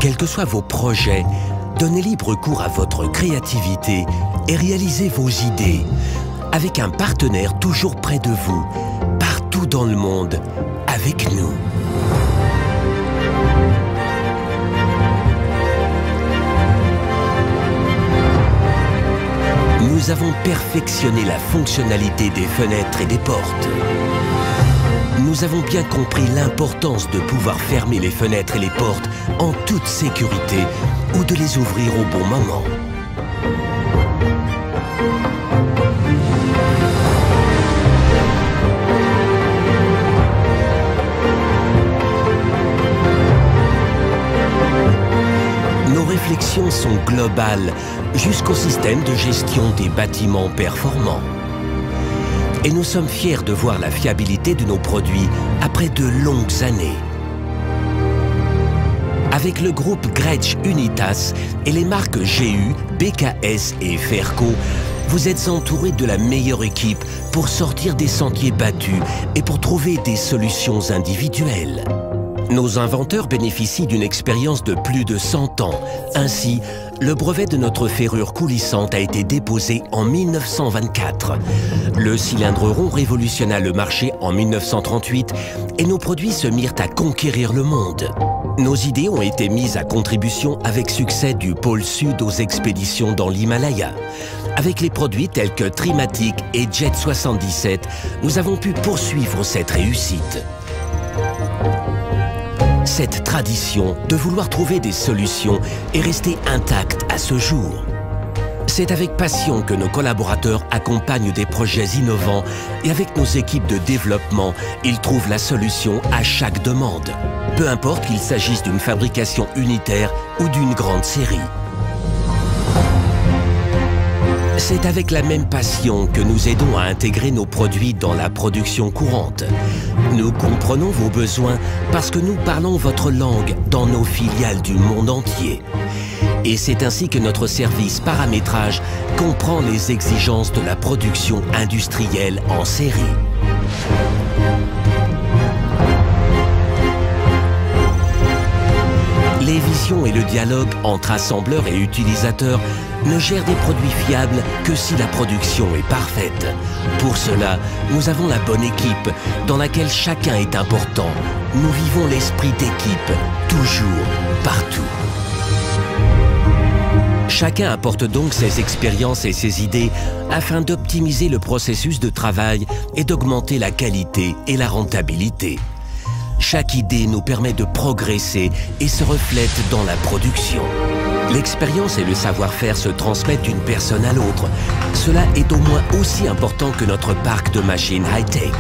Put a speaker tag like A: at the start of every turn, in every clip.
A: Quels que soient vos projets, donnez libre cours à votre créativité et réalisez vos idées avec un partenaire toujours près de vous, partout dans le monde, avec nous. Nous avons perfectionné la fonctionnalité des fenêtres et des portes. Nous avons bien compris l'importance de pouvoir fermer les fenêtres et les portes en toute sécurité ou de les ouvrir au bon moment. Nos réflexions sont globales jusqu'au système de gestion des bâtiments performants. Et nous sommes fiers de voir la fiabilité de nos produits après de longues années. Avec le groupe Gretsch Unitas et les marques GU, BKS et Ferco, vous êtes entourés de la meilleure équipe pour sortir des sentiers battus et pour trouver des solutions individuelles. Nos inventeurs bénéficient d'une expérience de plus de 100 ans. Ainsi, le brevet de notre ferrure coulissante a été déposé en 1924. Le cylindre rond révolutionna le marché en 1938 et nos produits se mirent à conquérir le monde. Nos idées ont été mises à contribution avec succès du pôle sud aux expéditions dans l'Himalaya. Avec les produits tels que Trimatic et Jet 77, nous avons pu poursuivre cette réussite. Cette tradition de vouloir trouver des solutions est restée intacte à ce jour. C'est avec passion que nos collaborateurs accompagnent des projets innovants et avec nos équipes de développement, ils trouvent la solution à chaque demande. Peu importe qu'il s'agisse d'une fabrication unitaire ou d'une grande série. C'est avec la même passion que nous aidons à intégrer nos produits dans la production courante. Nous comprenons vos besoins parce que nous parlons votre langue dans nos filiales du monde entier. Et c'est ainsi que notre service paramétrage comprend les exigences de la production industrielle en série. Les visions et le dialogue entre assembleurs et utilisateurs ne gèrent des produits fiables que si la production est parfaite. Pour cela, nous avons la bonne équipe dans laquelle chacun est important. Nous vivons l'esprit d'équipe, toujours, partout. Chacun apporte donc ses expériences et ses idées afin d'optimiser le processus de travail et d'augmenter la qualité et la rentabilité. Chaque idée nous permet de progresser et se reflète dans la production. L'expérience et le savoir-faire se transmettent d'une personne à l'autre. Cela est au moins aussi important que notre parc de machines high-tech.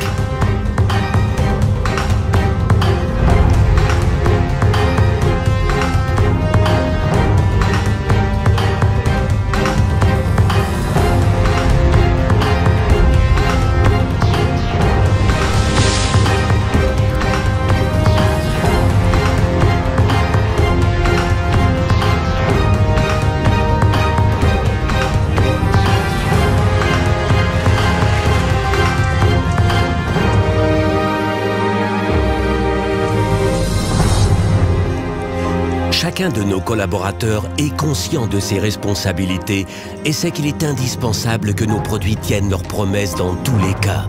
A: Chacun de nos collaborateurs est conscient de ses responsabilités et sait qu'il est indispensable que nos produits tiennent leurs promesses dans tous les cas.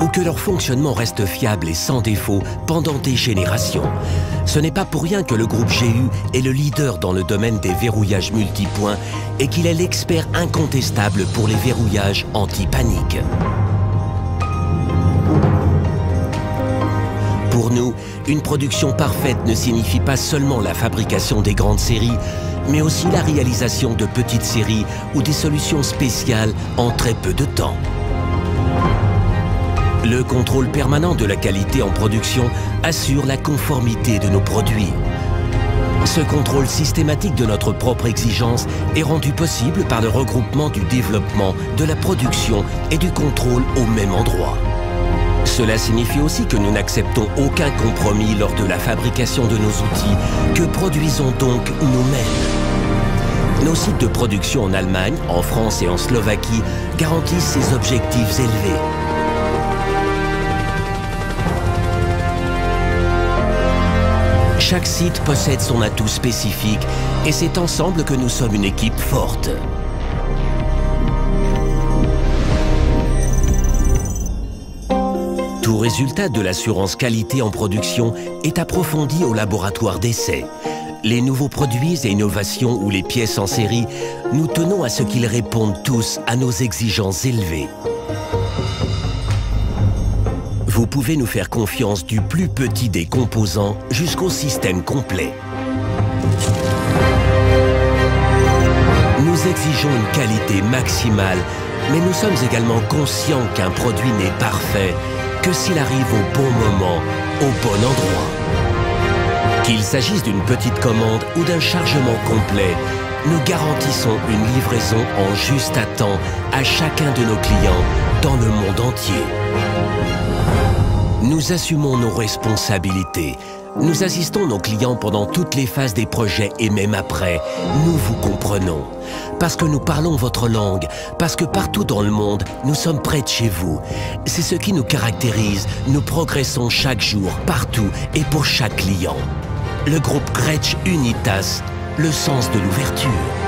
A: Ou que leur fonctionnement reste fiable et sans défaut pendant des générations. Ce n'est pas pour rien que le groupe GU est le leader dans le domaine des verrouillages multipoints et qu'il est l'expert incontestable pour les verrouillages anti-panique. Pour nous, une production parfaite ne signifie pas seulement la fabrication des grandes séries, mais aussi la réalisation de petites séries ou des solutions spéciales en très peu de temps. Le contrôle permanent de la qualité en production assure la conformité de nos produits. Ce contrôle systématique de notre propre exigence est rendu possible par le regroupement du développement, de la production et du contrôle au même endroit. Cela signifie aussi que nous n'acceptons aucun compromis lors de la fabrication de nos outils, que produisons donc nous-mêmes. Nos sites de production en Allemagne, en France et en Slovaquie garantissent ces objectifs élevés. Chaque site possède son atout spécifique et c'est ensemble que nous sommes une équipe forte. Tout résultat de l'assurance qualité en production est approfondi au laboratoire d'essai. Les nouveaux produits et innovations ou les pièces en série, nous tenons à ce qu'ils répondent tous à nos exigences élevées. Vous pouvez nous faire confiance du plus petit des composants jusqu'au système complet. Nous exigeons une qualité maximale, mais nous sommes également conscients qu'un produit n'est parfait que s'il arrive au bon moment, au bon endroit. Qu'il s'agisse d'une petite commande ou d'un chargement complet, nous garantissons une livraison en juste à temps à chacun de nos clients dans le monde entier. Nous assumons nos responsabilités. Nous assistons nos clients pendant toutes les phases des projets et même après. Nous vous comprenons. Parce que nous parlons votre langue, parce que partout dans le monde, nous sommes près de chez vous. C'est ce qui nous caractérise. Nous progressons chaque jour, partout et pour chaque client. Le groupe Gretsch Unitas, le sens de l'ouverture.